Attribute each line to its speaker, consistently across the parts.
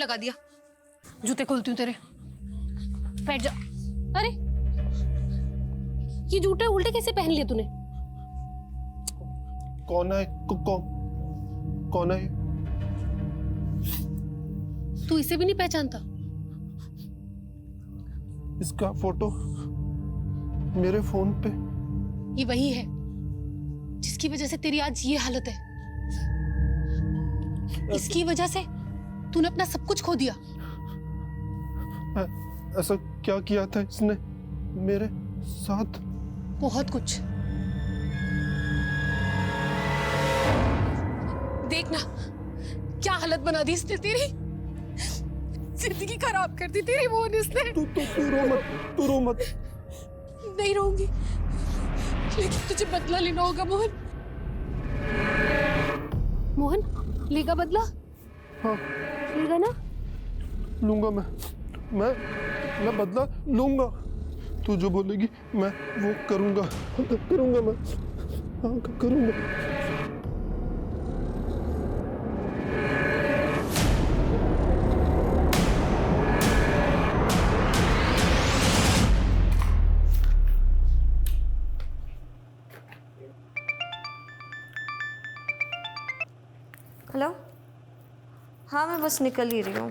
Speaker 1: लगा दिया। जूते खोलती हूँ तेरे। बैठ जा।
Speaker 2: अरे ये जूते उल्टे कैसे पहन लिए तूने?
Speaker 3: कौन है? कौन है?
Speaker 2: तू इसे भी नहीं पहचानता?
Speaker 3: इसका फोटो मेरे फोन पे।
Speaker 2: ये वही है जिसकी वजह से तेरी आज ये हालत है। इसकी वजह से तूने अपना सब कुछ खो दिया।
Speaker 3: ऐसा क्या किया था इसने मेरे साथ?
Speaker 2: बहुत कुछ। देखना क्या हालत बना दी इसने तेरी। जिंदगी खराब कर दी तेरी मोहन इसने।
Speaker 3: तू रो मत।
Speaker 2: नहीं रहूंगी, लेकिन तुझे बदला लेना होगा मोहन। मोहन लेगा बदला?
Speaker 3: हाँ
Speaker 2: लेगा ना?
Speaker 3: लूंगा मैं बदला लूंगा। तू जो बोलेगी मैं वो करूंगा मैं। हाँ करूंगा।
Speaker 4: हेलो, हाँ मैं बस निकल ही रही हूँ।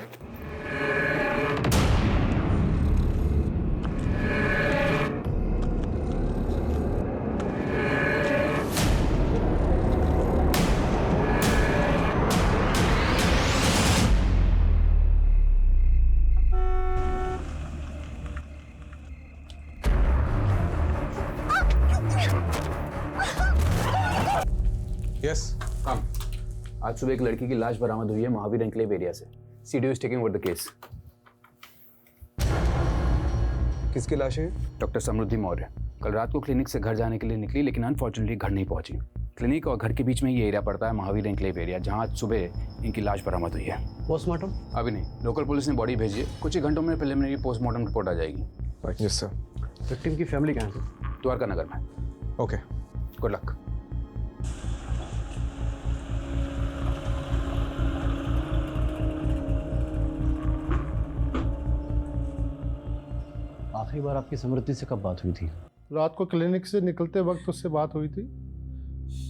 Speaker 5: Yes come.
Speaker 6: आज सुबह एक लड़की की लाश बरामद हुई है महावीर एन्क्लेव एरिया से। CDO is taking over the case.
Speaker 5: किसकी लाश है?
Speaker 6: डॉक्टर समृद्धि मौर्य कल रात को क्लिनिक से घर जाने के लिए निकली, लेकिन अनफॉर्चुनेटली घर नहीं पहुंची। क्लिनिक और घर के बीच में ये एरिया पड़ता है महावीर एन्क्लेव एरिया, जहां आज सुबह इनकी लाश बरामद हुई है।
Speaker 7: पोस्टमार्टम
Speaker 6: अभी नहीं, लोकल पुलिस ने बॉडी भेजी है। कुछ ही घंटों में प्रिलिमिनरी पोस्टमार्टम रिपोर्ट आ जाएगी।
Speaker 5: Yes sir.
Speaker 7: विक्टिम की फैमिली कहाँ है?
Speaker 6: द्वारका नगर में।
Speaker 5: Okay
Speaker 6: good luck.
Speaker 7: आखिरी बार आपकी समृद्धि से कब बात हुई थी?
Speaker 3: रात को क्लिनिक से निकलते वक्त उससे बात हुई थी।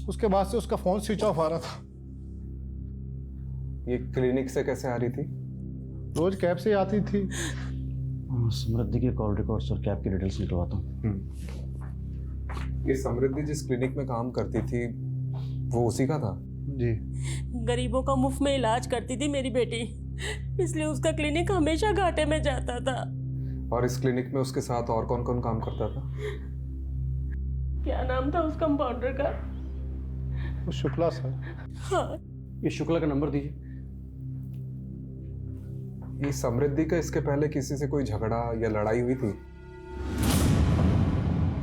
Speaker 3: उसके बाद से उसका फोन स्विच ऑफ आ रहा था।
Speaker 5: ये क्लिनिक से कैसे आ रही थी?
Speaker 3: रोज कैब से आती थी।
Speaker 7: समृद्धि के कॉल रिकॉर्ड्स और कैब की डिटेल्स निकलवाता हूँ।
Speaker 5: ये समृद्धि जिस क्लिनिक में काम करती थी वो उसी का था?
Speaker 3: जी।
Speaker 8: गरीबों का मुफ्त में इलाज करती थी मेरी बेटी, इसलिए उसका क्लिनिक हमेशा घाटे में जाता था।
Speaker 5: और इस क्लिनिक में उसके साथ और कौन कौन काम करता था?
Speaker 8: क्या नाम था उस कंपाउंडर का?
Speaker 3: वो शुक्ला सर।
Speaker 8: हाँ।
Speaker 7: ये शुक्ला का नंबर दीजिए।
Speaker 5: ये समृद्धि का इसके पहले किसी से कोई झगड़ा या लड़ाई हुई थी?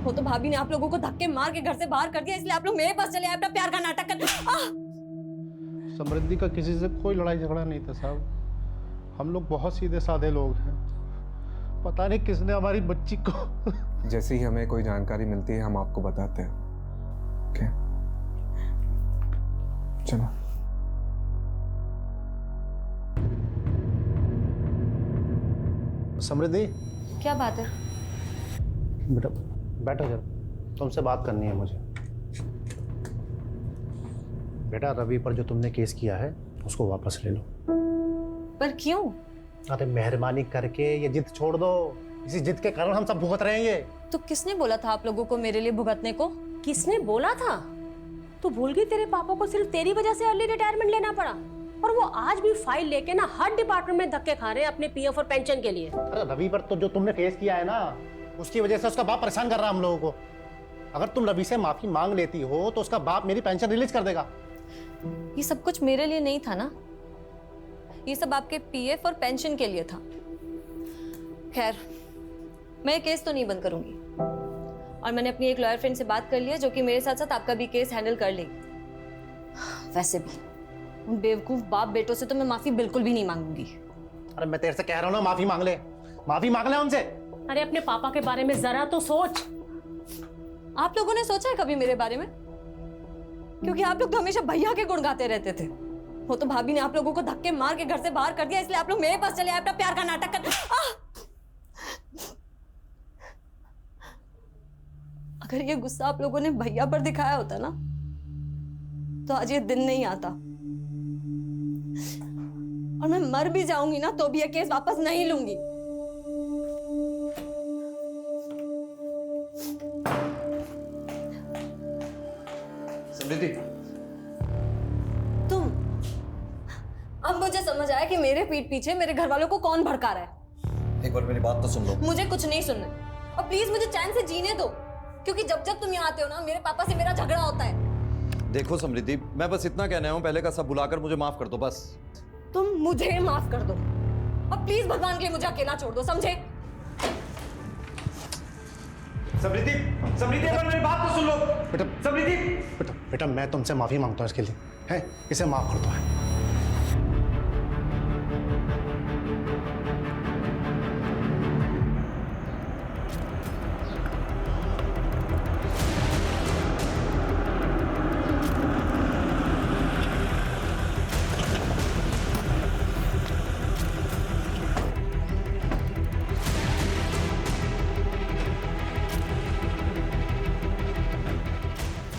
Speaker 4: वो तो भाभी ने आप लोगों को धक्के मार के घर से बाहर कर दिया, इसलिए आप लोग मेरे पास चले आए अपना प्यार का नाटक कर।
Speaker 3: समृद्धि का किसी से कोई लड़ाई झगड़ा नहीं था साहब। हम लोग बहुत सीधे साधे लोग हैं। पता नहीं किसने हमारी बच्ची को।
Speaker 5: जैसे ही हमें कोई जानकारी मिलती है हम आपको बताते हैं। ओके चलो।
Speaker 7: समृद्धि
Speaker 4: क्या बात है?
Speaker 7: बेटा बैठो जरा, तुमसे बात करनी है मुझे। बेटा रवि पर जो तुमने केस किया है उसको वापस ले लो।
Speaker 4: पर क्यों?
Speaker 7: अरे मेहरबानी करके ये जिद छोड़ दो। इसी जिद के कारण हम सब भुगत रहे हैं ये।
Speaker 4: तो किसने बोला था आप लोगों को मेरे लिए भुगतने को?
Speaker 8: किसने बोला था? तू भूल गई तेरे पापा को सिर्फ तेरी वजह से अर्ली रिटायरमेंट लेना पड़ा, और वो आज भी फाइल लेके ना हर डिपार्टमेंट में धक्के खा रहे हैं अपने पीएफ और पेंशन के लिए।
Speaker 7: अरे रवि पर तो जो तुमने केस किया है ना, उसकी वजह से उसका बाप परेशान कर रहा है हम लोगों को। अगर तुम रवि से माफी मांग लेती हो तो उसका बाप मेरी पेंशन रिलीज कर देगा।
Speaker 4: ये सब कुछ मेरे लिए नहीं था ना, ये सब आपके पीएफ और पेंशन के लिए था। खैर मैं केस तो नहीं बंद करूंगी, और मैंने अपनी एक लॉयर फ्रेंड से बात कर लिया जो कि मेरे साथ साथ आपका भी केस हैंडल कर लेगी। वैसे भी उन बेवकूफ बाप बेटों से तो मैं माफी बिल्कुल भी नहीं मांगूंगी।
Speaker 7: अरे मैं तेरे से कह रहा हूँ ना, माफी मांग ले उनसे।
Speaker 8: अरे अपने पापा के बारे में जरा तो सोच।
Speaker 4: आप लोगों ने सोचा है कभी मेरे बारे में? क्योंकि आप लोग तो हमेशा भैया के गुण गाते रहते थे। वो तो भाभी ने आप लोगों को धक्के मार के घर से बाहर कर दिया, इसलिए आप लोग मेरे पास चले आए अपना प्यार का नाटक कर। अगर ये गुस्सा आप लोगों ने भैया पर दिखाया होता ना, तो आज ये दिन नहीं आता। और मैं मर भी जाऊंगी ना तो भी ये केस वापस नहीं लूंगी।
Speaker 5: समृद्धि,
Speaker 4: तुम, अब मुझे समझ आया कि मेरे पीठ पीछे मेरे घर वालों को कौन भड़का रहा है।
Speaker 9: एक बार मेरी बात तो सुन लो।
Speaker 4: मुझे कुछ नहीं सुनना और प्लीज मुझे चैन से जीने दो, क्योंकि जब जब तुम यहाँ आते हो ना मेरे पापा से मेरा झगड़ा होता है।
Speaker 9: देखो समृद्धि, मैं बस इतना कहने आया हूं, पहले का सब भुलाकर मुझे माफ कर दो बस।
Speaker 4: तुम मुझे माफ कर दो और प्लीज भगवान के लिए मुझे अकेला छोड़ दो, समझे?
Speaker 9: समृद्धि, समृद्धि एक बार मेरी बात तो सुन लो।
Speaker 7: बेटा
Speaker 9: समृद्धि,
Speaker 7: बेटा बेटा मैं तुमसे माफी मांगता हूँ इसके लिए, है इसे माफ कर दो। है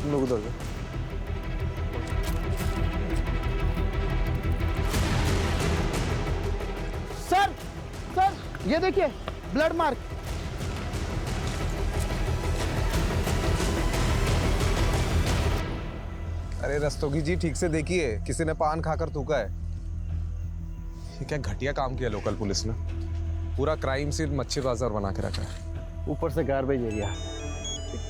Speaker 5: तुम लोग उधर जाओ।
Speaker 10: सर सर ये देखिए ब्लड मार्क।
Speaker 5: अरे रस्तोगी जी, ठीक से देखिए, किसी ने पान खाकर थूका है। ये क्या घटिया काम किया लोकल पुलिस ने। पूरा क्राइम सीन मच्छी बाजार बना के रखा है।
Speaker 10: ऊपर से गार्बेज एरिया,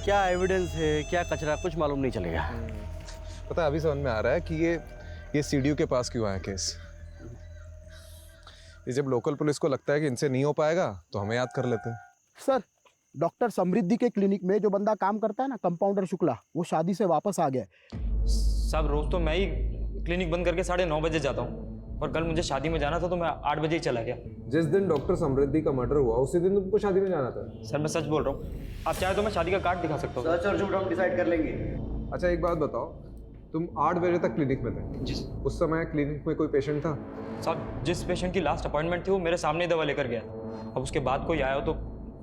Speaker 10: क्या एविडेंस है क्या कचरा कुछ मालूम नहीं चलेगा।
Speaker 5: पता है, अभी समझ में आ रहा है कि ये सीडीओ के पास क्यों आया केस। ये जब लोकल पुलिस को लगता है कि इनसे नहीं हो पाएगा तो हमें याद कर लेते हैं।
Speaker 10: सर डॉक्टर समृद्धि के क्लिनिक में जो बंदा काम करता है ना, कंपाउंडर शुक्ला, वो शादी से वापस आ गया।
Speaker 11: साहब रोज तो मैं ही क्लिनिक बंद करके 9:30 बजे जाता हूँ, और कल मुझे शादी में जाना था तो मैं 8 बजे ही चला गया।
Speaker 5: जिस दिन डॉक्टर समृद्धि का मर्डर हुआ उसी दिन तुमको शादी में जाना था।
Speaker 11: सर मैं सच बोल रहा हूँ, आप चाहे तो मैं शादी का कार्ड दिखा सकता हूँ।
Speaker 10: सच और झूठ हम डिसाइड कर लेंगे।
Speaker 5: अच्छा एक बात बताओ, तुम 8 बजे तक क्लिनिक में थे?
Speaker 11: जी
Speaker 5: उस समय क्लिनिक में कोई पेशेंट था?
Speaker 11: साहब जिस पेशेंट की लास्ट अपॉइंटमेंट थी वो मेरे सामने ही दवा लेकर गया, अब उसके बाद कोई आया हो तो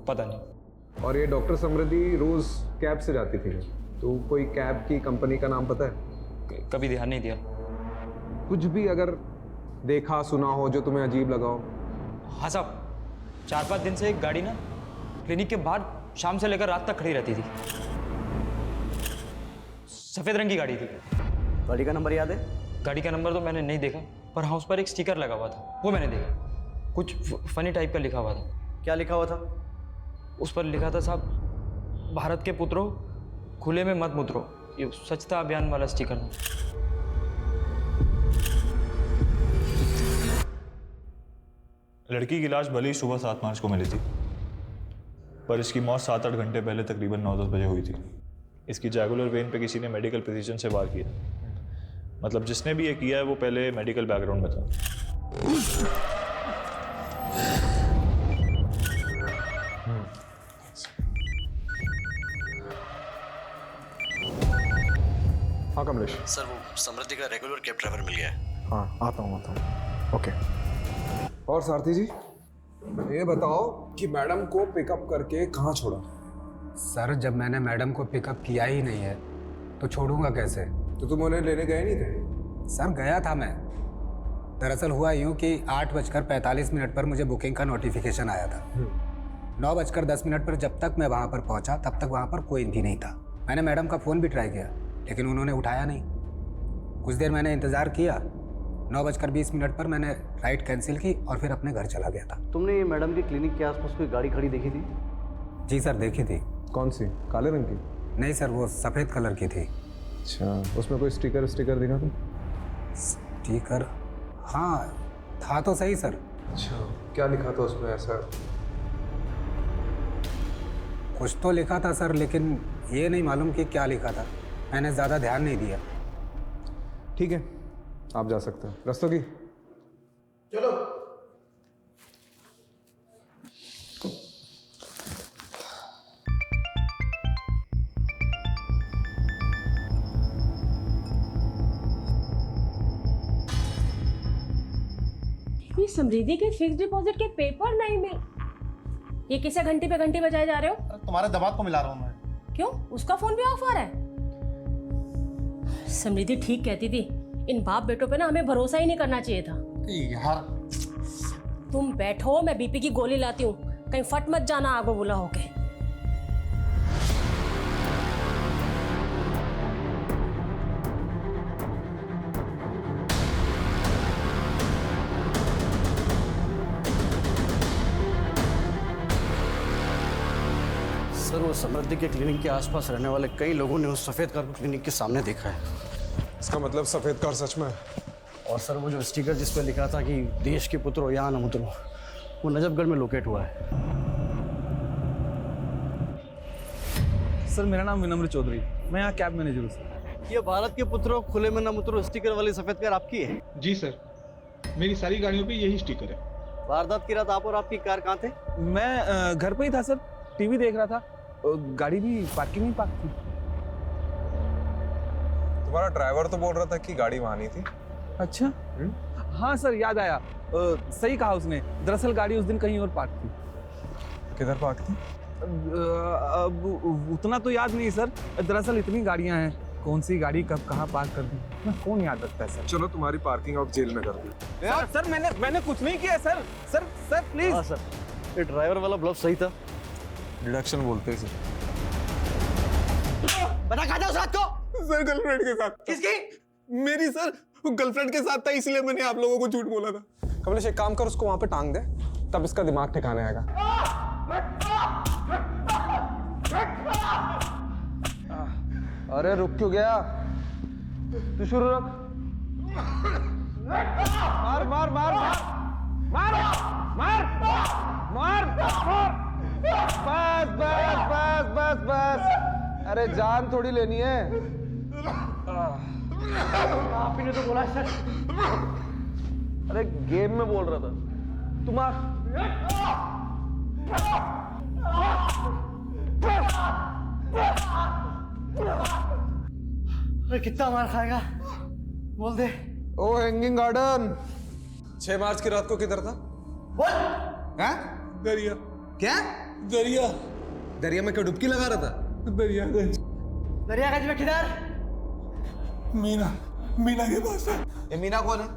Speaker 11: पता नहीं।
Speaker 5: और ये डॉक्टर समृद्धि रोज कैब से जाती थी, तो कोई कैब की कंपनी का नाम पता है?
Speaker 11: कभी ध्यान नहीं दिया।
Speaker 5: कुछ भी अगर देखा सुना हो जो तुम्हें अजीब लगा हो?
Speaker 11: हाँ साहब, 4-5 दिन से एक गाड़ी ना क्लिनिक के बाहर शाम से लेकर रात तक खड़ी रहती थी। सफ़ेद रंग की गाड़ी थी।
Speaker 10: गाड़ी का नंबर याद है?
Speaker 11: गाड़ी का नंबर तो मैंने नहीं देखा, पर हाँ उस पर एक स्टिकर लगा हुआ था, वो मैंने देखा। कुछ फनी टाइप का लिखा हुआ था।
Speaker 10: क्या लिखा हुआ था?
Speaker 11: उस पर लिखा था साहब, भारत के पुत्रों खुले में मत मुतरो। ये स्वच्छता अभियान वाला स्टिकर था।
Speaker 12: लड़की की लाश भले ही सुबह 7 मार्च को मिली थी, पर इसकी मौत 7-8 घंटे पहले तकरीबन 9-10 बजे हुई थी। इसकी जैगुलर वेन पे किसी ने मेडिकल प्रिसीजन से वार किया। मतलब जिसने भी ये किया है वो पहले मेडिकल बैकग्राउंड में था।
Speaker 5: हाँ कमलेश।
Speaker 9: सर वो समृद्धि का रेगुलर कैब ड्राइवर मिल गया है।
Speaker 3: हाँ आता हूँ। ओके।
Speaker 5: और सारथी जी ये बताओ कि मैडम को पिकअप करके कहाँ छोड़ा?
Speaker 6: सर जब मैंने मैडम को पिकअप किया ही नहीं है तो छोड़ूंगा कैसे?
Speaker 5: तो तुम उन्हें लेने गए नहीं थे?
Speaker 6: सर गया था मैं। दरअसल हुआ यूँ कि 8:45 पर मुझे बुकिंग का नोटिफिकेशन आया था। 9:10 पर जब तक मैं वहाँ पर पहुँचा तब तक वहाँ पर कोई भी नहीं था। मैंने मैडम का फ़ोन भी ट्राई किया लेकिन उन्होंने उठाया नहीं। कुछ देर मैंने इंतज़ार किया, 9:20 पर मैंने राइड कैंसिल की और फिर अपने घर चला गया था।
Speaker 10: तुमने ये मैडम के क्लिनिक के आसपास कोई गाड़ी खड़ी देखी थी?
Speaker 6: जी सर देखी थी।
Speaker 5: कौन सी? काले रंग की?
Speaker 6: नहीं सर वो सफ़ेद कलर की थी।
Speaker 5: अच्छा, उसमें कोई स्टिकर दिखा था?
Speaker 6: स्टिकर? हाँ था तो सही सर।
Speaker 5: अच्छा, क्या लिखा था उसमें ऐसा?
Speaker 6: कुछ तो लिखा था सर, लेकिन ये नहीं मालूम कि क्या लिखा था। मैंने ज़्यादा ध्यान नहीं दिया।
Speaker 5: ठीक है, आप जा सकते हैं। रस्तोगी
Speaker 7: चलो।
Speaker 8: समृद्धि के फिक्स डिपॉजिट के पेपर नहीं मिल। ये किसे घंटी पे घंटी बजाए जा रहे हो?
Speaker 7: तुम्हारे दबाव को मिला रहा हूँ मैं।
Speaker 8: क्यों, उसका फोन भी ऑफ आ रहा है? समृद्धि ठीक कहती थी, इन बाप बेटों पे ना हमें भरोसा ही नहीं करना चाहिए था।
Speaker 7: यार
Speaker 8: तुम बैठो, मैं बीपी की गोली लाती हूँ, कहीं फट मत जाना आगो बुला होके।
Speaker 10: सर वो समृद्धि के क्लिनिक के आसपास रहने वाले कई लोगों ने उस सफ़ेद कार को क्लिनिक के सामने देखा है।
Speaker 5: इसका मतलब सफेद कार सच में है?
Speaker 10: और सर वो जो स्टिकर जिस पर लिखा था कि देश के पुत्रो यहाँ न उतरो, वो नजफगढ़ में लोकेट हुआ है।
Speaker 11: सर मेरा नाम विनम्र चौधरी, मैं यहाँ कैब मैनेजर हूँ सर।
Speaker 10: ये भारत के पुत्रों खुले में न उतरो स्टिकर वाली सफ़ेद कार आपकी है?
Speaker 3: जी सर, मेरी सारी गाड़ियों पे यही स्टिकर है।
Speaker 10: वारदात की रात आप और आपकी कार कहाँ थे?
Speaker 11: मैं घर पे ही था सर, टीवी देख रहा था, गाड़ी भी पार्किंग में पार्क थी।
Speaker 5: तुम्हारा ड्राइवर तो बोल रहा था कि गाड़ी वहां नहीं थी।
Speaker 11: अच्छा हाँ सर, याद आया, सही कहा उसने, दरअसल गाड़ी उस दिन कहीं और पार्क थी।
Speaker 5: किधर पार्क थी?
Speaker 11: अब उतना तो याद नहीं सर, दरअसल इतनी गाड़ियां हैं, कौन सी गाड़ी कब कहाँ पार्क कर दी मैं कौन याद रखता है सर।
Speaker 5: चलो तुम्हारी पार्किंग अब जेल में कर दी।
Speaker 11: सर मैंने कुछ नहीं किया सर। Sir please.
Speaker 10: हाँ सर, ये ड्राइवर वाला ब्लफ सही था।
Speaker 5: डिडक्शन बोलते हैं सर।
Speaker 10: बता कहाँ था उस रात को?
Speaker 5: सर गर्लफ्रेंड के साथ।
Speaker 10: किसकी?
Speaker 5: मेरी सर, गर्लफ्रेंड के साथ था, इसलिए मैंने आप लोगों को झूठ बोला था। कमलेश एक काम कर, उसको वहां पे टांग दे, तब इसका दिमाग ठिकाने आएगा। अरे रुक क्यों गया? तू शुरू रख। मार मार मार मार मार मार मार। बस बस बस बस बस, अरे जान थोड़ी लेनी है।
Speaker 10: आप ही ने तो बोला सर।
Speaker 5: अरे गेम में बोल रहा था। तुम
Speaker 10: अरे कितना मार खाएगा बोल दे।
Speaker 5: ओ हैंगिंग गार्डन। 6 मार्च की रात को किधर था?
Speaker 10: हैं?
Speaker 5: दरिया।
Speaker 10: क्या?
Speaker 5: दरिया। दरिया में क्या डुबकी लगा रहा था? दरियागंज।
Speaker 10: दरियागंज में किधर?
Speaker 5: मीना के पास है।
Speaker 10: ये मीना कौन है?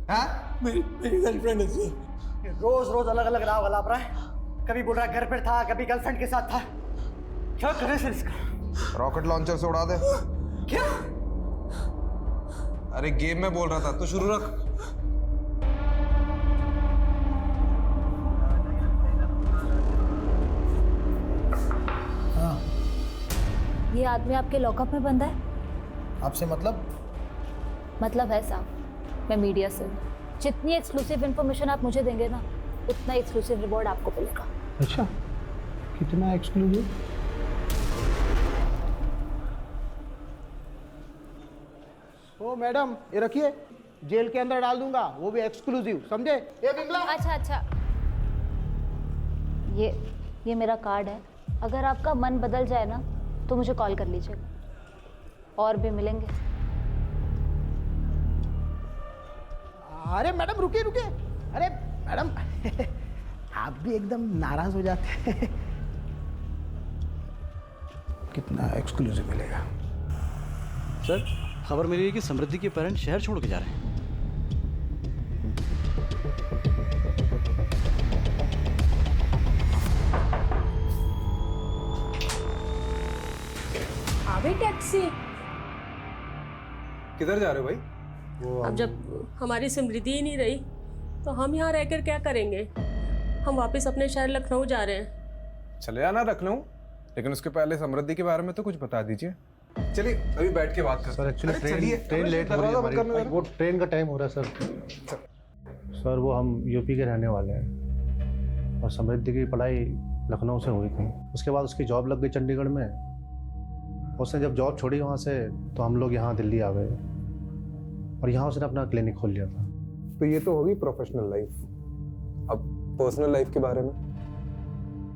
Speaker 10: हाँ?
Speaker 5: मेरी गर्लफ्रेंड है सर।
Speaker 10: रोज रोज अलग अलग राह वाला रहा है, कभी बोल रहा घर पर था, कभी गर्लफ्रेंड के साथ था। क्या करे सर इसका?
Speaker 5: रॉकेट लॉन्चर से उड़ा दे।
Speaker 10: क्या?
Speaker 5: अरे गेम में बोल रहा था, तो शुरू रख।
Speaker 4: ये आदमी आपके लॉकअप में बंद है?
Speaker 7: आपसे मतलब?
Speaker 4: मतलब है साहब, मैं मीडिया से हूँ। जितनी एक्सक्लूसिव इन्फॉर्मेशन आप मुझे देंगे ना, उतना एक्सक्लूसिव रिवॉर्ड आपको मिलेगा।
Speaker 3: अच्छा, कितना एक्सक्लूसिव?
Speaker 10: ओ मैडम ये रखिए, जेल के अंदर डाल दूंगा, वो भी एक्सक्लूसिव, समझे? ये बिमला।
Speaker 4: अच्छा, ये मेरा कार्ड है, अगर आपका मन बदल जाए ना तो मुझे कॉल कर लीजिएगा, और भी मिलेंगे।
Speaker 10: अरे मैडम रुकिए। अरे मैडम आप भी एकदम नाराज हो जाते हैं। कितना एक्सक्लूसिव मिलेगा?
Speaker 7: सर खबर मिली है कि समृद्धि के पेरेंट्स शहर छोड़ के जा रहे हैं।
Speaker 8: अभी टैक्सी।
Speaker 5: किधर जा रहे हो भाई?
Speaker 8: अब जब हमारी समृद्धि ही नहीं रही तो हम यहाँ रहकर क्या करेंगे? हम वापस अपने शहर लखनऊ जा रहे हैं।
Speaker 5: चले आना लखनऊ, लेकिन उसके पहले समृद्धि के बारे में तो कुछ बता दीजिए। चलिए अभी बैठ के बात करते हैं।
Speaker 3: सर एक्चुअली ट्रेन लेट हो रही है हमारी, वो ट्रेन का टाइम हो रहा है सर वो हम यूपी के रहने वाले हैं और समृद्धि की पढ़ाई लखनऊ से हुई थी। उसके बाद उसकी जॉब लग गई चंडीगढ़ में। उसने जब जॉब छोड़ी वहाँ से तो हम लोग यहाँ दिल्ली आ गए और यहाँ उसने अपना क्लिनिक खोल लिया था।
Speaker 5: तो ये तो होगी प्रोफेशनल लाइफ। अब पर्सनल लाइफ के बारे में,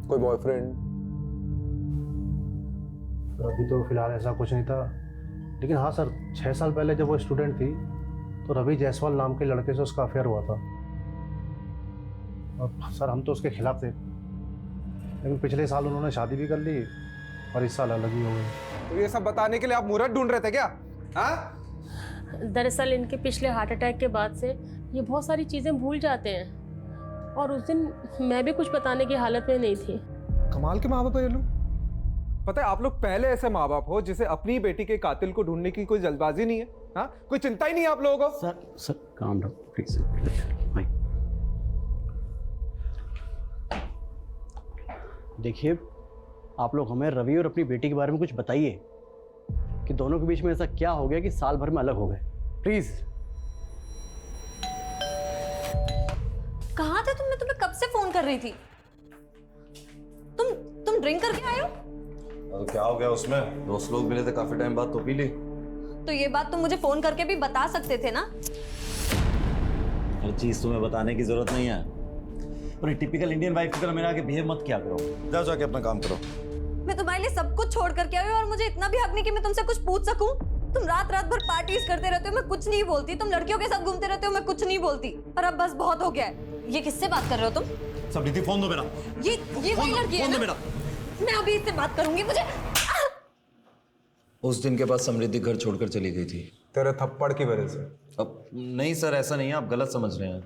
Speaker 5: कोई बॉयफ्रेंड?
Speaker 3: अभी तो फिलहाल ऐसा कुछ नहीं था, लेकिन हाँ सर 6 साल पहले जब वो स्टूडेंट थी तो रवि जायसवाल नाम के लड़के से उसका अफेयर हुआ था। और सर हम तो उसके खिलाफ थे, लेकिन पिछले साल उन्होंने शादी भी कर ली और इस साल अलग ही हो गए।
Speaker 5: तो ये सब बताने के लिए आप मुहूर्त ढूंढ रहे थे क्या? हाँ?
Speaker 8: दरअसल इनके पिछले हार्ट अटैक के बाद से ये बहुत सारी चीज़ें भूल जाते हैं, और उस दिन मैं भी कुछ बताने की हालत में नहीं थी।
Speaker 5: कमाल के माँ बाप है ये लोग। पता है आप लोग पहले ऐसे माँ बाप हो जिसे अपनी बेटी के कातिल को ढूंढने की कोई जल्दबाजी नहीं है। हाँ, कोई चिंता ही नहीं है आप लोगों को।
Speaker 7: सर काम डाउन प्लीज भाई। देखिए आप लोग हमें रवि और अपनी बेटी के बारे में कुछ बताइए कि दोनों के बीच में ऐसा क्या हो गया कि साल भर में अलग हो गए, प्लीज।
Speaker 4: कहाँ थे तुम? मैं तुम्हें कब से फोन कर रही थी। तुम ड्रिंक करके आए हो?
Speaker 9: क्या हो गया उसमें? दोस्त लोग मिले थे काफी टाइम बाद तो पी ली।
Speaker 4: तो ये बात तुम मुझे फोन करके भी बता सकते थे ना।
Speaker 9: हर चीज तुम्हें बताने की जरूरत नहीं है। और टिपिकल इंडियन वाइफ की तरह मेरे आगे बिहेव मत किया करो। जाओ जाके अपना काम करो।
Speaker 4: मैं तुम्हारे लिए सब कुछ छोड़ करके आई हूँ और मुझे इतना भी हक नहीं कि मैं तुमसे कुछ पूछ सकूं। तुम रात रात भर पार्टीज करते रहते हो, मैं कुछ नहीं बोलती। तुम लड़कियों के साथ घूमते रहते हो, मैं कुछ नहीं बोलती। पर अब बस बहुत हो गया है। ये किससे बात कर रहे हो तुम?
Speaker 9: समृद्धि फोन दो मेरा।
Speaker 4: ये वही लड़की है ना? मैं अभी इससे बात करूंगी। मुझे
Speaker 9: उस दिन के बाद समृद्धि घर छोड़कर चली गई थी
Speaker 5: तेरे थप्पड़ की वजह से।
Speaker 9: अब नहीं सर, ऐसा नहीं है, आप गलत समझ रहे हैं।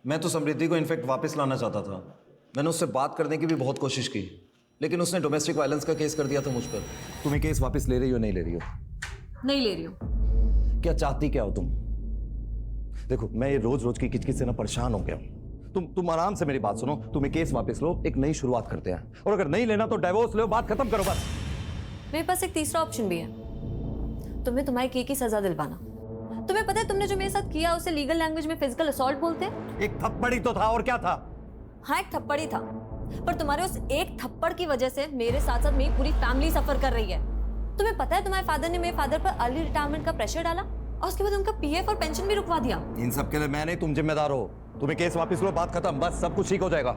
Speaker 9: मैं तो समृद्धि को इनफैक्ट वापस लाना चाहता था। मैंने उससे बात करने की भी बहुत कोशिश की, लेकिन उसने डोमेस्टिक वायलेंस का केस कर दिया था मुझ पर। तुम्हें केस वापस ले रही हो नहीं ले रही हो?
Speaker 4: नहीं ले रही हूँ।
Speaker 9: क्या चाहती क्या हो तुम? देखो मैं ये रोज रोज की किचकिच से ना परेशान हो गया हूँ। तुम आराम से मेरी बात सुनो। तुम्हें केस वापस लो, एक नई शुरुआत करते हैं, और अगर नहीं लेना तो डाइवोर्स लो, बात खत्म करो बस।
Speaker 4: मेरे पास एक तीसरा ऑप्शन भी है। तुम्हें तुम्हारे की सजा दिलवाना। तुम्हें पता है तुमने जो मेरे साथ किया उसे लीगल लैंग्वेज में फिजिकल असॉल्ट बोलते हैं।
Speaker 9: एक थप्पड़ ही तो था, और क्या था?
Speaker 4: हाँ, एक थप्पड़ ही था, पर तुम्हारे उस एक थप्पड़ की वजह से मेरे साथ साथ मेरी पूरी फैमिली सफर कर रही है। तुम्हें पता है तुम्हारे फादर ने मेरे फादर पर अर्ली रिटायरमेंट का प्रेशर डाला और उसके बाद उनका पीएफ और पेंशन भी रुकवा दिया।
Speaker 9: इन सब के लिए मैं नहीं, तुम जिम्मेदार हो। तुम्हें केस वापस लो, बात खत्म, बस सब कुछ ठीक हो जाएगा।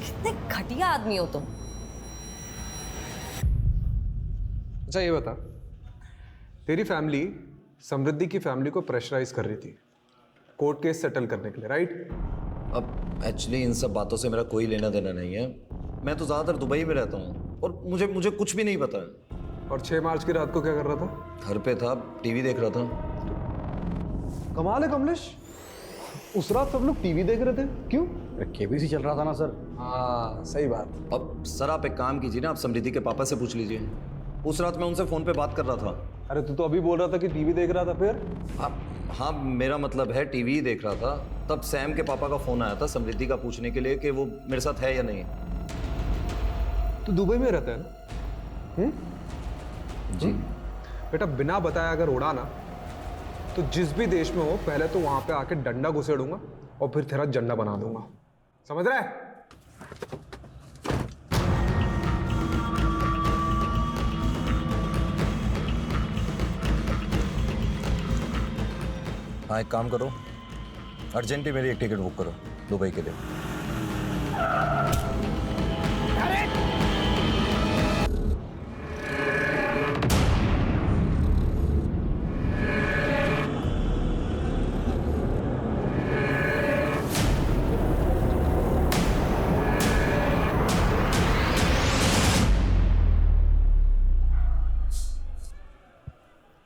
Speaker 4: कितने घटिया आदमी हो तुम।
Speaker 5: अच्छा ये बता, तेरी फैमिली समृद्धि की फैमिली को प्रेशराइज कर रही थी कोर्ट केस सेटल करने के लिए, राइट?
Speaker 9: अब एक्चुअली इन सब बातों से मेरा कोई लेना देना नहीं है। मैं तो ज़्यादातर दुबई में रहता हूँ और मुझे कुछ भी नहीं पता है।
Speaker 5: और 6 मार्च की रात को क्या कर रहा था?
Speaker 9: घर पे था, टीवी देख रहा था।
Speaker 5: कमाल है कमलेश, उस रात सब लोग टीवी देख रहे थे, क्यों?
Speaker 7: केबीसी चल रहा था ना सर।
Speaker 5: हाँ सही बात।
Speaker 9: अब सर आप एक काम कीजिए ना, आप समृद्धि के पापा से पूछ लीजिए। उस रात मैं उनसे फ़ोन पे बात कर रहा था।
Speaker 5: अरे तू तो अभी बोल रहा था कि टीवी देख रहा था, फिर?
Speaker 9: हाँ मेरा मतलब है टीवी ही देख रहा था। तब सैम के पापा का फ़ोन आया था समृद्धि का पूछने के लिए कि वो मेरे साथ है या नहीं।
Speaker 5: तू दुबई में रहता है ना?
Speaker 9: जी
Speaker 5: बेटा, बिना बताए अगर उड़ा ना तो जिस भी देश में हो पहले तो वहां पे आके डंडा घुसेड़ूंगा और फिर तेरा झंडा बना दूंगा, समझ रहा है?
Speaker 9: हाँ एक काम करो, अर्जेंटली मेरी एक टिकट बुक करो दुबई के लिए।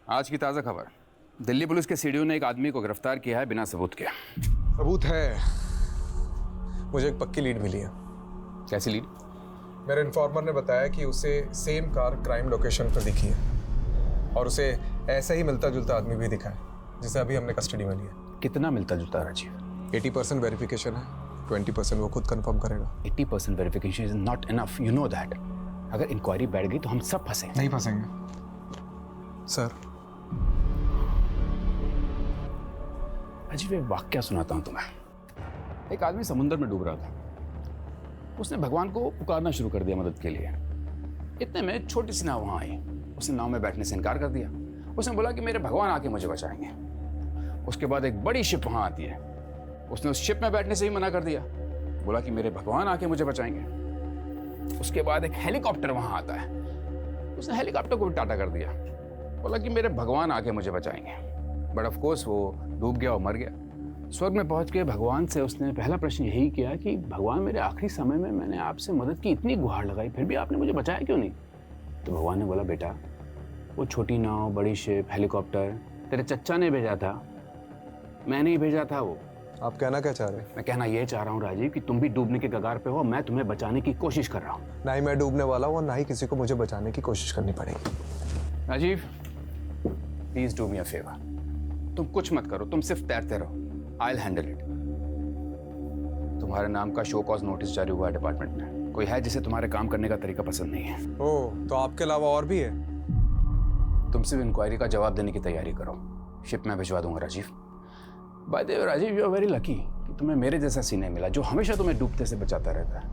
Speaker 13: आज की ताज़ा खबर, दिल्ली पुलिस के सीडीओ ने एक आदमी को गिरफ्तार किया है बिना सबूत के।
Speaker 5: सबूत है, मुझे एक पक्की लीड मिली है।
Speaker 13: कैसी लीड?
Speaker 5: मेरे इन्फॉर्मर ने बताया कि उसे सेम कार क्राइम लोकेशन पर दिखी है और उसे ऐसा ही मिलता जुलता आदमी भी दिखा है जिसे अभी हमने कस्टडी में लिया।
Speaker 13: कितना मिलता जुलता राजीव?
Speaker 5: 80% वेरिफिकेशन है, 20% वो खुद कंफर्म करेगा।
Speaker 13: 80% verification is not enough, you know that. अगर इंक्वायरी बैठ गई तो हम सब फंसे।
Speaker 5: नहीं फंसेंगे सर।
Speaker 13: अजीब एक वाक्या सुनाता हूँ तुम्हें। एक आदमी समुद्र में डूब रहा था। उसने भगवान को पुकारना शुरू कर दिया मदद के लिए। इतने में छोटी सी नाव वहाँ आई। उसने नाव में बैठने से इनकार कर दिया। उसने बोला कि मेरे भगवान आके मुझे बचाएंगे। उसके बाद एक बड़ी शिप वहाँ आती है। उसने उस शिप में बैठने से ही मना कर दिया, बोला कि मेरे भगवान आके मुझे बचाएंगे। उसके बाद एक हेलीकॉप्टर वहाँ आता है। उसने हेलीकॉप्टर को भी टाटा कर दिया, बोला कि मेरे भगवान आके मुझे बचाएंगे। बट ऑफ कोर्स वो डूब गया और मर गया। स्वर्ग में पहुंच के भगवान से उसने पहला प्रश्न यही किया कि भगवान, मेरे आखिरी समय में मैंने आपसे मदद की इतनी गुहार लगाई, फिर भी आपने मुझे बचाया क्यों नहीं? तो भगवान ने बोला, बेटा वो छोटी नाव, बड़ी शिप, हेलीकॉप्टर तेरे चच्चा ने भेजा था, मैं नहीं भेजा था वो।
Speaker 5: आप कहना क्या चाह रहे हैं?
Speaker 13: मैं कहना ये चाह रहा हूँ राजीव कि तुम भी डूबने के कगार पे हो, मैं तुम्हें बचाने की कोशिश कर रहा हूँ।
Speaker 5: ना ही मैं डूबने वाला हूँ और ना ही किसी को मुझे बचाने की कोशिश करनी पड़ेगी।
Speaker 13: Rajiv please do me a favour, तुम कुछ मत करो, तुम सिर्फ तैरते रहो, आई विल हैंडल इट। तुम्हारे नाम का शो कॉज नोटिस जारी हुआ है डिपार्टमेंट में। कोई है जिसे तुम्हारे काम करने का तरीका पसंद नहीं है?
Speaker 5: ओह, तो आपके अलावा और भी है?
Speaker 13: तुम सिर्फ इंक्वायरी का जवाब देने की तैयारी करो, शिप में भिजवा दूंगा Rajiv. By the way Rajiv, you are very lucky कि तुम्हें मेरे जैसा सीने मिला जो हमेशा तुम्हें डूबते से बचाता रहता है।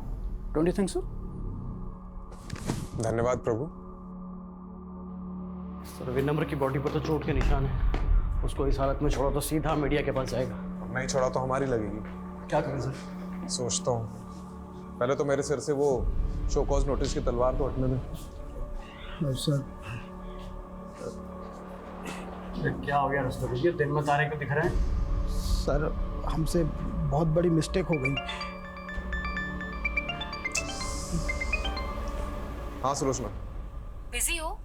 Speaker 13: Don't you think so?
Speaker 5: धन्यवाद प्रभु।
Speaker 7: सर विनम्र की बॉडी पर तो चोट के निशान है, उसको इस हालत में छोड़ा तो सीधा मीडिया के पास जाएगा।
Speaker 5: नहीं छोड़ा तो हमारी लगेगी।
Speaker 7: क्या करें सर?
Speaker 5: सोचता हूँ, पहले तो मेरे सिर से वो शो कॉज नोटिस की तलवार तो हटने दे।
Speaker 7: सर क्या हो गया रास्ते में? दिन में तारे क्यों दिख रहे हैं? सर हमसे बहुत बड़ी मिस्टेक हो गई।
Speaker 5: हाँ सुलोचना।
Speaker 2: बिजी हो?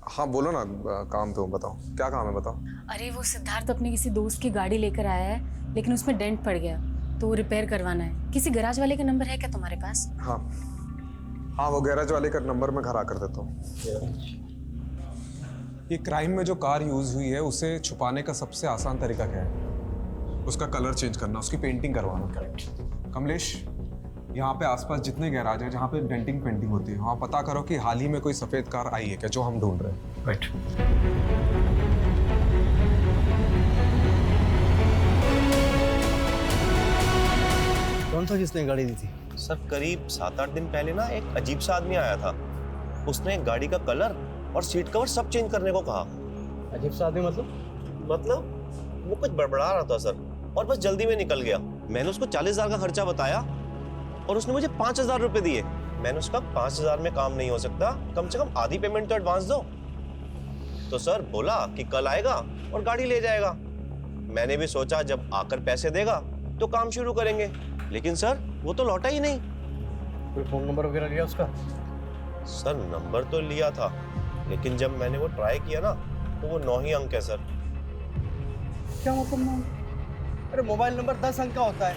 Speaker 5: हाँ बोलो ना, काम पे हूँ, बताओ क्या काम है, बताओ।
Speaker 2: अरे वो सिद्धार्थ अपने किसी दोस्त की गाड़ी लेकर आया है, लेकिन उसमें डेंट पड़ गया तो वो रिपेयर करवाना है। किसी गैराज वाले का नंबर है क्या तुम्हारे पास?
Speaker 5: हाँ हाँ, वो गैराज वाले का नंबर मैं घर आकर देता हूँ। ये क्राइम में जो कार यूज हुई है उसे छुपाने का सबसे आसान तरीका क्या है? उसका कलर चेंज करना, उसकी पेंटिंग करवाना। करेक्ट। कमलेश, यहाँ पे आसपास जितने गैराज है जहाँ पे डेंटिंग पेंटिंग होती है, वहाँ पता करो कि हाल ही में कोई सफेद कार आई है क्या जो हम ढूंढ रहे हैं।
Speaker 7: राइट। कौन सा किसने गाड़ी दी थी?
Speaker 14: सर करीब 7-8 दिन पहले ना एक अजीब सा आदमी आया था, उसने गाड़ी का कलर और सीट कवर सब चेंज करने को कहा।
Speaker 7: अजीब सा आदमी मतलब
Speaker 14: वो कुछ बड़बड़ा रहा था सर, और बस जल्दी में निकल गया। मैंने उसको 40,000 का खर्चा बताया और उसने मुझे 5,000 रुपए दिए। मैंने उसका 5,000 में काम नहीं हो सकता, कम से कम आधी पेमेंट तो एडवांस दो। तो सर बोला कि कल आएगा और गाड़ी ले जाएगा। मैंने भी सोचा जब आकर पैसे देगा तो काम शुरू करेंगे, लेकिन सर वो तो लौटा ही नहीं।
Speaker 7: कोई फोन नंबर वगैरह लिया उसका?
Speaker 14: सर नंबर तो लिया था, लेकिन जब मैंने वो ट्राई किया ना तो वो 9 ही अंक है सर।
Speaker 7: क्या मतलब? अरे मोबाइल नंबर 10 अंक का होता है।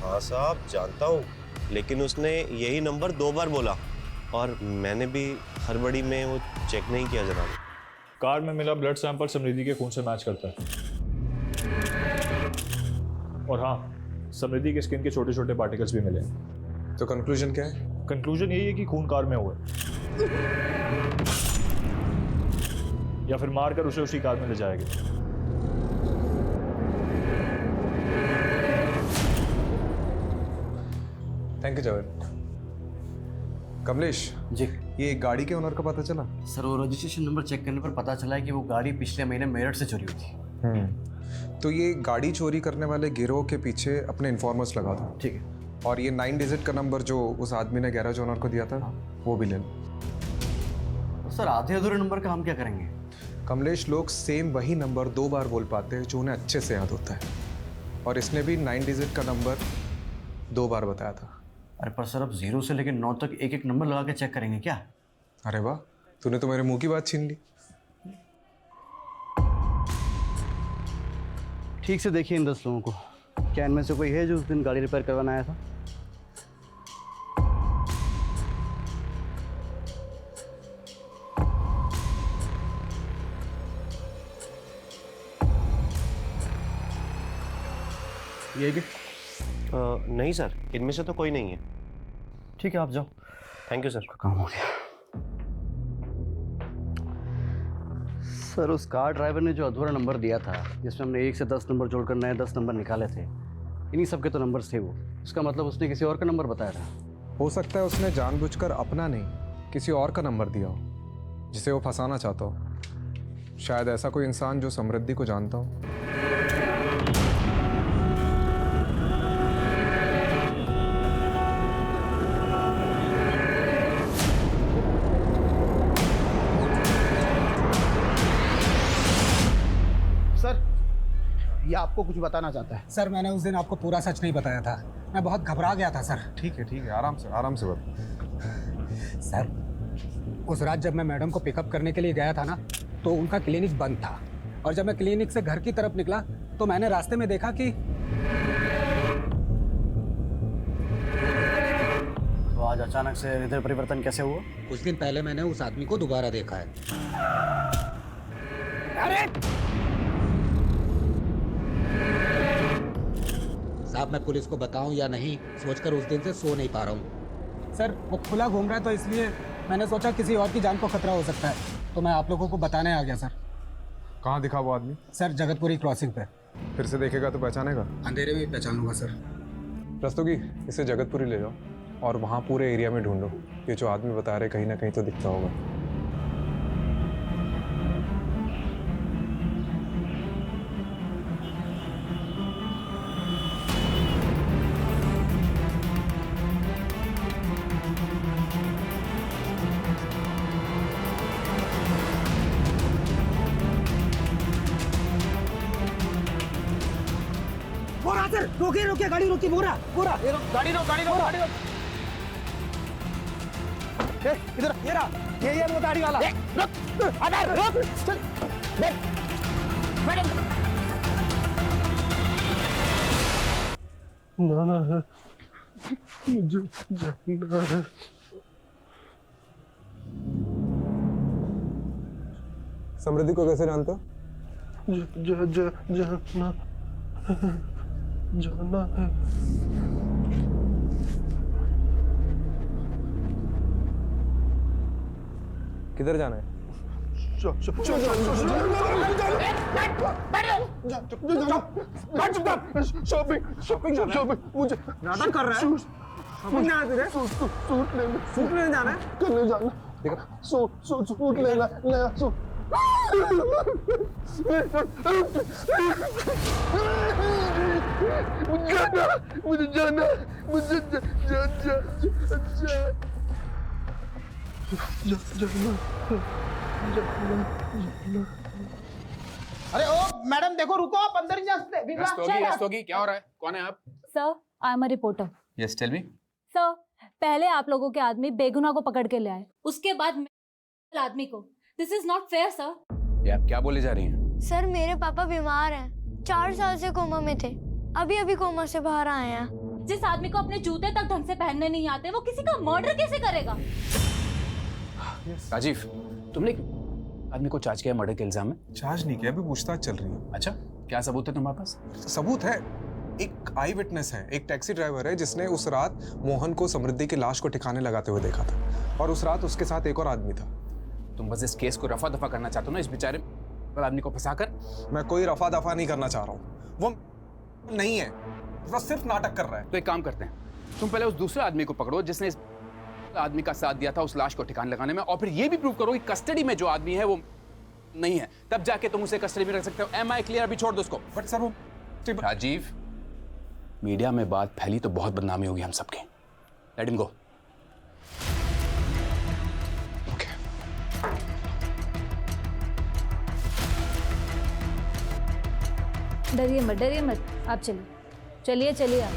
Speaker 14: हाँ साहब जानता हूँ, लेकिन उसने यही नंबर 2 बार बोला और मैंने भी हड़बड़ी में वो चेक नहीं किया जनाब।
Speaker 12: कार में मिला ब्लड सैंपल समृद्धि के खून से मैच करता है। और हाँ, समृद्धि के स्किन के छोटे छोटे पार्टिकल्स भी मिले।
Speaker 5: तो कंक्लूजन क्या है?
Speaker 12: कंक्लूजन यही है कि खून कार में हुआ है, या फिर मारकर उसे उसी कार में ले जाया गया।
Speaker 5: Thank you Javed. कमलेश
Speaker 7: जी,
Speaker 5: ये गाड़ी के ओनर का पता चला?
Speaker 7: सर वो रजिस्ट्रेशन नंबर चेक करने पर पता चला है कि वो गाड़ी पिछले महीने मेरठ से चोरी हुई थी।
Speaker 5: तो ये गाड़ी चोरी करने वाले गिरोह के पीछे अपने इन्फॉर्मर्स लगा दो।
Speaker 7: ठीक है।
Speaker 5: और ये 9 डिजिट का नंबर जो उस आदमी ने गैराज ओनर को दिया था वो भी ले लो।
Speaker 7: सर आधे अधूरे नंबर का हम क्या करेंगे?
Speaker 5: कमलेश, लोग सेम वही नंबर 2 बार बोल पाते हैं जो उन्हें अच्छे से याद होता है, और इसने भी 9 डिजिट का नंबर 2 बार बताया था।
Speaker 7: अरे पर सर अब 0 से लेकर 9 तक एक एक नंबर लगा के चेक करेंगे क्या?
Speaker 5: अरे वाह, तूने तो मेरे मुंह की बात छीन ली।
Speaker 7: ठीक से देखिए इन 10 लोगों को, क्या इनमें से कोई है जो उस दिन गाड़ी रिपेयर करवाना आया था? ये कि?
Speaker 14: नहीं सर, इनमें से तो कोई नहीं है।
Speaker 7: ठीक है आप जाओ।
Speaker 14: Thank you sir.
Speaker 7: काम हो गया। सर उस कार ड्राइवर ने जो अधूरा नंबर दिया था, जिसमें हमने 1 से 10 नंबर जोड़कर नए 10 नंबर निकाले थे, इन्हीं सब के तो नंबर्स थे वो। इसका मतलब उसने किसी और का नंबर बताया था।
Speaker 5: हो सकता है उसने जानबूझकर अपना नहीं किसी और का नंबर दिया हो, जिसे वो फंसाना चाहता हो। शायद ऐसा कोई इंसान जो समृद्धि को जानता हो।
Speaker 10: ये आप आपको कुछ बताना चाहता है।
Speaker 6: सर मैंने उस दिन आपको पूरा सच नहीं बताया था, मैं बहुत घबरा गया था सर।
Speaker 5: ठीक है, आराम से बता।
Speaker 6: सर उस रात जब मैं मैडम को पिकअप करने के लिए गया था ना, तो उनका क्लिनिक बंद था, और जब मैं क्लिनिक से घर की तरफ निकला तो मैंने रास्ते में देखा कि
Speaker 7: तो आज अचानक से हृदय परिवर्तन कैसे हुआ?
Speaker 6: कुछ दिन पहले मैंने उस आदमी को दोबारा देखा है। अरे साहब मैं पुलिस को बताऊं या नहीं सोचकर उस दिन से सो नहीं पा रहा हूं। सर वो खुला घूम रहा है, तो इसलिए मैंने सोचा किसी और की जान को खतरा हो सकता है, तो मैं आप लोगों को बताने आ गया सर।
Speaker 5: कहाँ दिखा वो आदमी?
Speaker 6: सर जगतपुरी क्रॉसिंग पे।
Speaker 5: फिर से देखेगा तो पहचानेगा?
Speaker 6: अंधेरे में ही पहचान लूंगा सर।
Speaker 5: रस्तोगी, इसे जगतपुरी ले जाओ और वहाँ पूरे एरिया में ढूंढो। ये जो आदमी बता रहे कहीं ना कहीं तो दिखता होगा।
Speaker 10: बोरा सर, रोके गाड़ी रोकी, बोरा गाड़ी रोक। इधर ये रहा, ये वो गाड़ी वाला। रुक चल बैठ।
Speaker 3: जाना है, मुझे जाना है।
Speaker 5: समृद्धि को कैसे जानते हो?
Speaker 3: जाना है।
Speaker 5: किधर जाना है?
Speaker 10: शॉपिंग मुझे नाटक कर रहा है। शॉपिंग जाना तुझे? सूट लेने जाना है? करने जाना। देखा सूट लेना नया सूट। मुझे जाना अरे ओ मैडम देखो, रुको, आप अंदर नहीं जा सकते।
Speaker 13: रस्तोगी, क्या हो रहा है? कौन है आप?
Speaker 2: Sir I am a reporter.
Speaker 13: Yes tell me.
Speaker 2: Sir पहले आप लोगों के आदमी बेगुनाह को पकड़ के ले आए, उसके बाद आदमी को। This is not fair sir.
Speaker 13: ये आप क्या बोले जा रही हैं?
Speaker 15: सर मेरे पापा बीमार हैं, 4 साल से कोमा में थे, अभी कोमा से बाहर आए हैं।
Speaker 2: जिस आदमी को अपने जूते तक ढंग से पहनने नहीं आते, वो किसी का मर्डर कैसे करेगा?
Speaker 13: राजीव, तुमने आदमी को चार्ज किया मर्डर के इल्जाम में?
Speaker 5: चार्ज नहीं किया, अभी पूछताछ चल रही है।
Speaker 13: अच्छा, क्या सबूत है तुम्हारे पास?
Speaker 5: सबूत है, एक आई विटनेस है, एक टैक्सी ड्राइवर है जिसने उस रात मोहन को समृद्धि की लाश को ठिकाने लगाते हुए देखा था, और उस रात उसके साथ एक और आदमी था।
Speaker 13: तुम बस इस केस को रफा दफा करना चाहते हो ना, इस बेचारे आदमी को फंसाकर?
Speaker 5: मैं कोई रफा दफा नहीं करना चाह रहा हूँ, वो नहीं है, वो सिर्फ नाटक कर रहा है।
Speaker 13: तो एक काम करते हैं, तुम पहले उस दूसरे आदमी को पकड़ो जिसने इस आदमी का साथ दिया था उस लाश को ठिकाने लगाने में, और फिर ये भी प्रूव करो कि कस्टडी में जो आदमी है वो नहीं है, तब जाके तुम उसे कस्टडी में रख सकते हो। Am I clear? अभी छोड़ दो उसको।
Speaker 5: बट सर वो
Speaker 13: राजीव, मीडिया में बात फैली तो बहुत बदनामी होगी हम सबके। Let him go.
Speaker 2: डरिए मत, आप चलिए आप।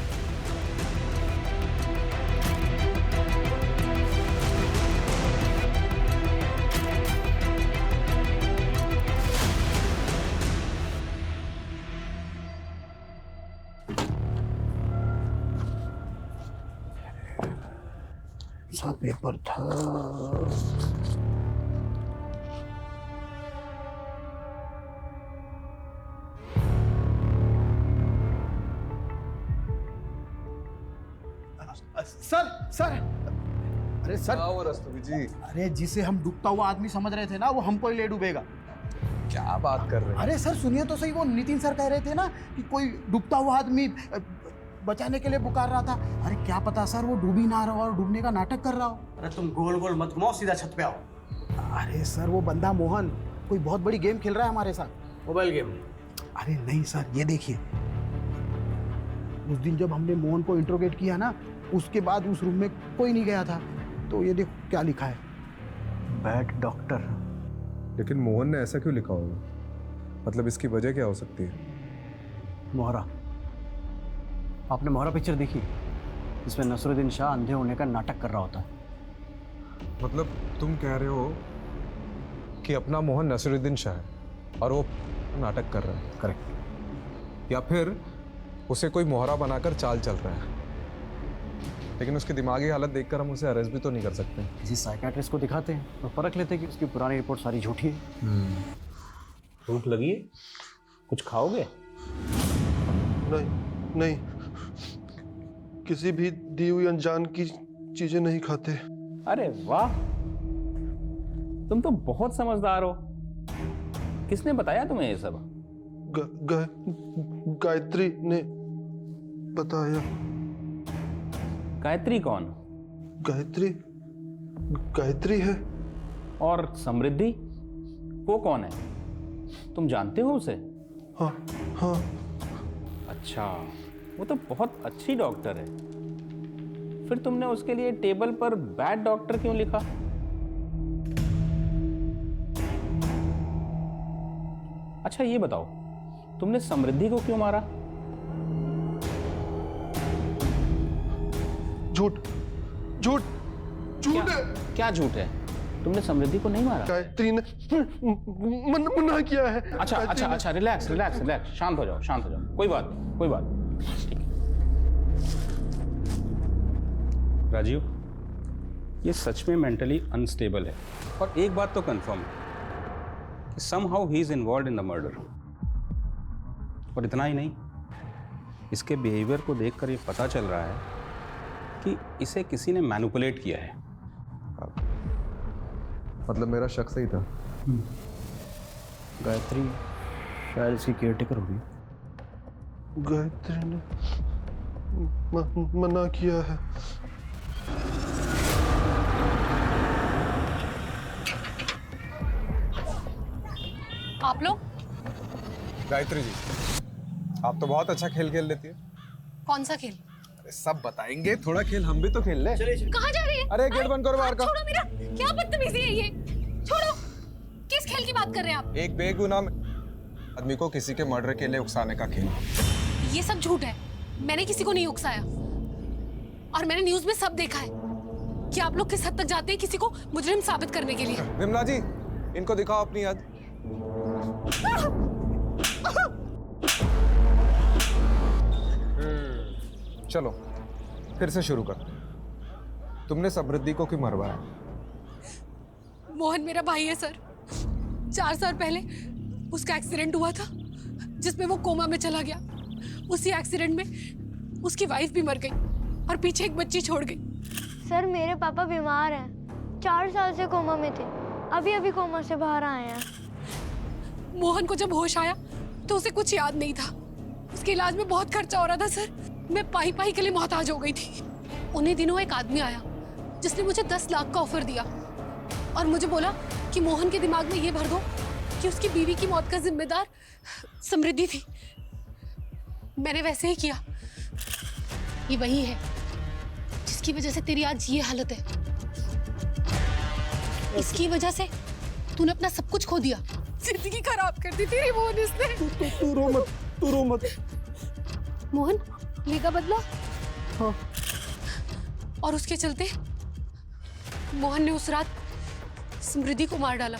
Speaker 10: सा पेपर था। सर अरे सर,
Speaker 5: रस्तोगी जी,
Speaker 10: अरे जिसे हम डूबता हुआ आदमी समझ रहे थे ना, वो हमको ही ले डूबेगा।
Speaker 5: क्या बात कर रहे हैं?
Speaker 10: अरे सर सुनिए तो सही, वो नितिन सर कह रहे थे ना कि कोई डूबता हुआ आदमी बचाने के लिए पुकार रहा था। अरे क्या पता सर वो डूब ही ना रहा हो और डूबने का नाटक कर रहा हो।
Speaker 7: अरे तुम गोल गोल मत घुमाओ, सीधा छत पे आओ।
Speaker 10: अरे सर वो बंदा मोहन कोई बहुत बड़ी गेम खेल रहा है हमारे साथ।
Speaker 7: Mobile game?
Speaker 10: अरे नहीं सर, ये देखिए, उस दिन जब हमने मोहन को इंट्रोगेट किया ना, उसके बाद उस रूम में कोई नहीं गया था। तो ये देखो क्या लिखा है,
Speaker 3: बैड डॉक्टर।
Speaker 5: लेकिन मोहन ने ऐसा क्यों लिखा होगा? मतलब इसकी वजह क्या हो सकती है?
Speaker 7: मोहरा। आपने मोहरा पिक्चर देखी? इसमें नसरुद्दीन शाह अंधे होने का नाटक कर रहा होता है।
Speaker 5: मतलब तुम कह रहे हो कि अपना मोहन नसरुद्दीन शाह है और वो नाटक कर रहा है?
Speaker 7: करेक्ट।
Speaker 5: या फिर उसे कोई मोहरा बनाकर चाल चल रहा है, लेकिन उसकी दिमागी हालत देखकर हम उसे अरेस्ट भी तो नहीं कर सकते।
Speaker 7: किसी साइकेट्रिस्ट को दिखाते हैं और परख लेते हैं कि उसकी पुरानी रिपोर्ट सारी झूठी है।
Speaker 16: भूख लगी है? कुछ खाओगे?
Speaker 10: नहीं नहीं, किसी भी दी हुई अनजान की चीजें नहीं खाते।
Speaker 16: अरे वाह, तुम तो बहुत समझदार हो। किसने बताया तुम्हें ये सब?
Speaker 10: गायत्री ने बताया।
Speaker 16: गायत्री कौन?
Speaker 10: गायत्री गायत्री है।
Speaker 16: और समृद्धि वो कौन है? तुम जानते हो उसे?
Speaker 10: हाँ हाँ।
Speaker 16: अच्छा, वो तो बहुत अच्छी डॉक्टर है। फिर तुमने उसके लिए टेबल पर बैड डॉक्टर क्यों लिखा? अच्छा ये बताओ, तुमने समृद्धि को क्यों मारा?
Speaker 10: झूठ झूठ झूठ है।
Speaker 16: क्या झूठ है? तुमने समृद्धि को नहीं मारा?
Speaker 10: गायत्री ने मना किया है।
Speaker 16: अच्छा अच्छा अच्छा, रिलैक्स रिलैक्स रिलैक्स, शांत हो जाओ शांत हो जाओ। कोई बात नहीं, कोई बात नहीं। ठीक है राजीव, ये सच में मेंटली अनस्टेबल है। और एक बात तो कंफर्म है कि somehow he is involved in the murder. और इतना ही नहीं, इसके बिहेवियर को देखकर ये पता चल रहा है कि इसे किसी ने मैनिपुलेट किया है।
Speaker 5: मतलब मेरा शक सही था।
Speaker 7: गायत्री शायद इसकी केयरटेकर होगी।
Speaker 10: गायत्री ने मना किया है।
Speaker 1: आप लोग?
Speaker 5: गायत्री जी, आप तो बहुत अच्छा खेल खेल लेती है।
Speaker 1: कौन सा खेल?
Speaker 5: अरे सब बताएंगे, थोड़ा खेल हम भी तो खेल ले।
Speaker 1: कहाँ जा रही है?
Speaker 5: अरे गेट बंद करो बाहर का।
Speaker 1: छोड़ो मेरा, क्या बदतमीजी है ये? छोड़ो। किस खेल की बात कर रहे हैं आप?
Speaker 5: एक बेगुनाह आदमी को किसी के मर्डर के लिए उकसाने का खेल।
Speaker 1: ये सब झूठ है। मैंने किसी को नहीं उकसाया और मैंने न्यूज में सब देखा है कि आप लोग किस हद तक जाते हैं किसी को मुजरिम साबित करने के लिए।
Speaker 5: विमला जी, इनको दिखाओ अपनी याद। चलो फिर से शुरू कर। तुमने समृद्धि को क्यों मरवाया?
Speaker 1: मोहन मेरा भाई है सर। 4 साल पहले उसका एक्सीडेंट हुआ था जिसमें वो कोमा में चला गया। उसी एक्सीडेंट में उसकी वाइफ भी मर गई और पीछे एक बच्ची छोड़ गई।
Speaker 15: सर मेरे पापा बीमार हैं, 4 साल से कोमा में थे, अभी अभी कोमा से बाहर आए हैं।
Speaker 1: मोहन को जब होश आया तो उसे कुछ याद नहीं था। उसके इलाज में बहुत खर्चा हो रहा था सर। मैं पाई पाई के लिए मोहताज हो गई थी। उन्हीं दिनों एक आदमी आया जिसने मुझे 10 लाख का ऑफर दिया और मुझे बोला कि मोहन के दिमाग में ये भर दो कि उसकी बीवी की मौत का जिम्मेदार समृद्धि थी। मैंने वैसे ही किया। ये वही है जिसकी वजह से तेरी आज ये हालत है। इसकी वजह से तूने अपना सब कुछ खो दिया, जिंदगी खराब कर दी तेरी मोहन इसने।
Speaker 10: तू रो मत, तू रो मत।
Speaker 1: मोहन लेगा बदला? हाँ। और उसके चलते मोहन ने उस रात समृद्धि को मार डाला।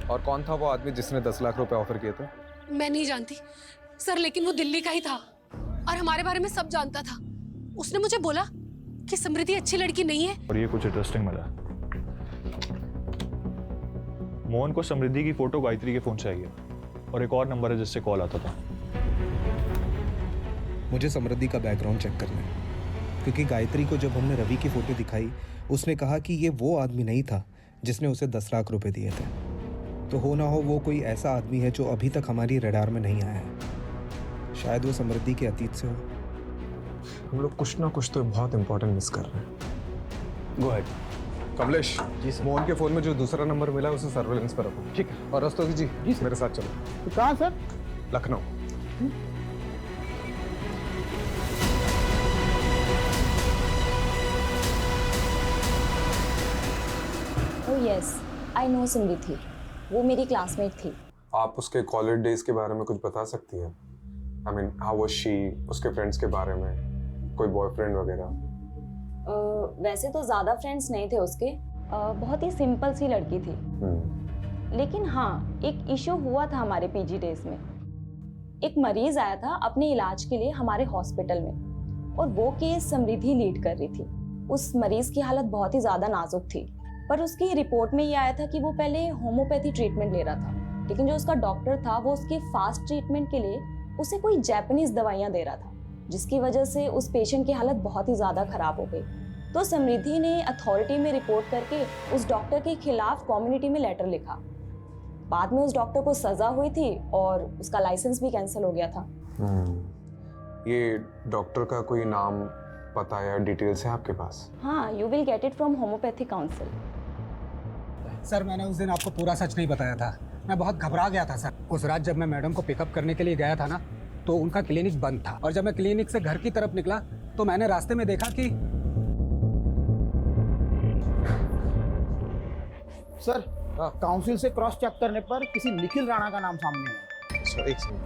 Speaker 5: और कौन था वो आदमी जिसने 10 लाख रुपए ऑफर किए थे?
Speaker 1: मैं नहीं जानती सर, लेकिन वो दिल्ली का ही था और हमारे बारे में सब जानता था। उसने मुझे बोला कि समृद्धि अच्छी लड़की नहीं है।
Speaker 12: और ये कुछ इंटरेस्टिंग मिला। मोहन को समृद्धि की फोटो गायत्री के फोन से आई है और एक और नंबर है जिससे कॉल आता था।
Speaker 17: मुझे समृद्धि का बैकग्राउंड चेक करना है, क्योंकि गायत्री को जब हमने रवि की फोटो दिखाई उसने कहा कि ये वो आदमी नहीं था जिसने उसे 10 लाख रुपए दिए थे। तो हो ना हो वो कोई ऐसा आदमी है जो अभी तक हमारी रडार में नहीं आया है। शायद वो समृद्धि के अतीत से हो।
Speaker 5: हम लोग कुछ ना कुछ तो बहुत इंपॉर्टेंट मिस कर रहे हैं। Go ahead. Kamlesh ji sir. Mohan के फोन में जो दूसरा नंबर मिला है उसे सर्वेलेंस पर रखो। ठीक है। और रस्तोगी जी मेरे साथ चलो।
Speaker 10: तो कहाँ sir?
Speaker 5: Lucknow.
Speaker 18: Oh yes, I know Samriddhi. वो मेरी क्लासमेट थी।
Speaker 5: आप उसके कॉलेज डेज के बारे में कुछ बता सकती हैं? I mean how was she, उसके फ्रेंड्स के बारे में, कोई बॉयफ्रेंड वगैरह?
Speaker 18: वैसे तो ज़्यादा फ्रेंड्स नहीं थे उसके, बहुत ही सिंपल सी लड़की थी। लेकिन हाँ, एक इशू हुआ था हमारे पीजी डेज में। एक मरीज आया था अपने इलाज के लिए हमारे हॉस्पिटल में, और वो केस समृद्धि लीड कर रही थी। उस मरीज की हालत बहुत ही ज़्यादा नाजुक थी, पर उसकी रिपोर्ट में ये आया था कि वो पहले होम्योपैथी ट्रीटमेंट ले रहा था, लेकिन जो उसका डॉक्टर था वो उसके फास्ट ट्रीटमेंट के लिए उसे कोई जापानीज दवाइयाँ दे रहा था, जिसकी वजह से उस पेशेंट की हालत बहुत ही ज़्यादा खराब हो गई। तो समृद्धि ने अथॉरिटी में रिपोर्ट करके उस डॉक्टर के खिलाफ कम्युनिटी में लेटर लिखा। बाद में उस डॉक्टर को सजा हुई थी और उसका लाइसेंस भी कैंसिल हो गया था।
Speaker 5: ये डॉक्टर का कोई नाम, पता या डिटेल्स है आपके पास?
Speaker 18: हाँ, you will get it from homeopathy council.
Speaker 6: Sir, मैंने उस दिन आपको पूरा सच नहीं बताया था। मैं बहुत घबरा गया था सर। उस रात जब मैं मैडम को पिकअप करने के लिए गया था ना, तो उनका क्लिनिक बंद था, और जब मैं क्लिनिक से घर की तरफ निकला तो मैंने रास्ते में देखा कि
Speaker 10: सर, काउंसिल से क्रॉस चेक करने पर किसी निखिल राणा का नाम सामने आया।
Speaker 5: अच्छा, एक सेकंड।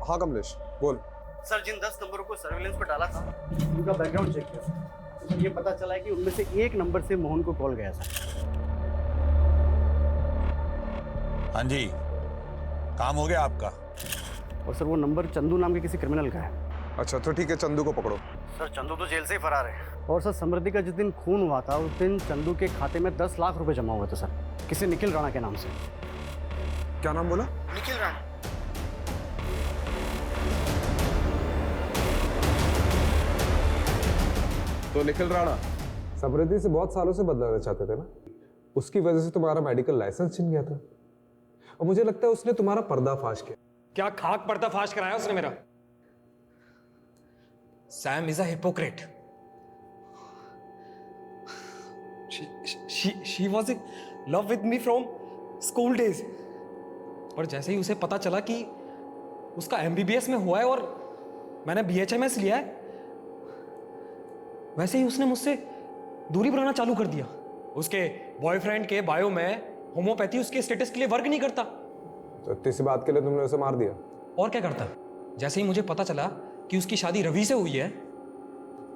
Speaker 5: हाँ कमलेश, बोल।
Speaker 7: सर, जिन 10 नंबरों को सर्विलेंस पर डाला था उनका बैकग्राउंड चेक किया सर। ये पता चला है कि उनमें से एक नंबर से मोहन को कॉल गया सर।
Speaker 19: हाँ जी, काम हो गया आपका?
Speaker 7: और सर, वो नंबर चंदू नाम के किसी क्रिमिनल का है।
Speaker 5: अच्छा, तो ठीक है, चंदू को पकड़ो।
Speaker 7: सर, चंदू तो जेल से ही फरार है। और सर, समृद्धि का जिस दिन खून हुआ था उस दिन चंदू के खाते में 10 लाख रुपए जमा हुए थे सर, किसी निखिल राणा के नाम से।
Speaker 5: क्या नाम बोला?
Speaker 10: निखिल राणा।
Speaker 5: तो निखिल राणा समृद्धि से बहुत सालों से बदलाना चाहते थे ना, उसकी वजह से तुम्हारा मेडिकल लाइसेंस छिन गया था, और मुझे लगता है उसने तुम्हारा पर्दाफाश किया।
Speaker 11: क्या खाक पर्दाफाश कराया उसने मेरा? Sam is a hypocrite. She was in love with me from school days. पर जैसे ही उसे पता चला कि उसका MBBS में हुआ है और मैंने BHMS लिया है, वैसे ही उसने मुझसे दूरी बनाना चालू कर दिया। उसके बॉयफ्रेंड के बायो में होम्योपैथी उसके स्टेटस के लिए वर्क नहीं करता।
Speaker 5: तो इतनी सी बात के लिए तुमने उसे मार दिया?
Speaker 11: और क्या करता? जैसे ही मुझे पता चला कि उसकी शादी रवि से हुई है,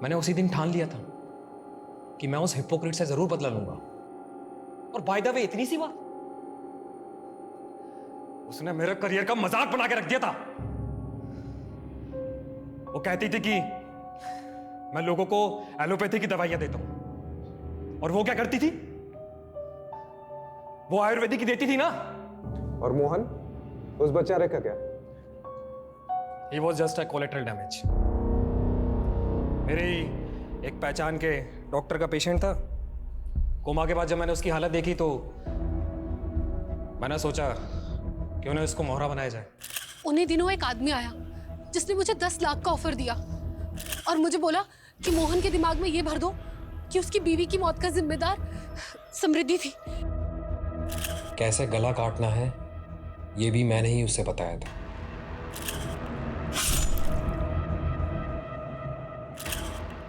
Speaker 11: मैंने उसी दिन ठान लिया था कि मैं उस हिपोक्रेट से जरूर बदला लूंगा। और बाय द वे, इतनी सी बात, उसने मेरे करियर का मजाक बना के रख दिया था। वो कहती थी कि मैं लोगों को एलोपैथी की दवाइयां देता हूं, और वो क्या करती थी? वो आयुर्वेदिक की देती थी ना।
Speaker 5: और मोहन, उस बेचारे का क्या?
Speaker 11: He was just a collateral damage. मेरे एक पहचान के डॉक्टर का पेशेंट था। कोमा के बाद जब मैंने उसकी हालत देखी तो मैंने सोचा कि उन्हें उसको मोहरा बनाया जाए।
Speaker 1: उन्हीं दिनों एक आदमी आया जिसने मुझे 10 लाख का ऑफर दिया और मुझे बोला कि मोहन के दिमाग में ये भर दो कि उसकी बीवी की मौत का जिम्मेदार समृद्धि थी।
Speaker 20: कैसे गला काटना है ये भी मैंने ही उसे बताया था।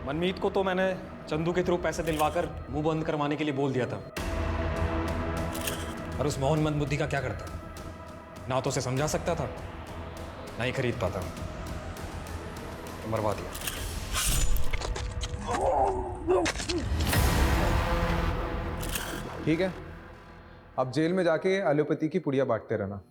Speaker 11: मनमीत को तो मैंने चंदू के थ्रू पैसे दिलवाकर मुंह बंद करवाने के लिए बोल दिया था, और उस मोहन मंदबुद्धि का क्या करता? ना तो उसे समझा सकता था, ना ही खरीद पाता, तो मरवा दिया।
Speaker 5: ठीक है, अब जेल में जाके एलोपैथी की पुड़िया बांटते रहना।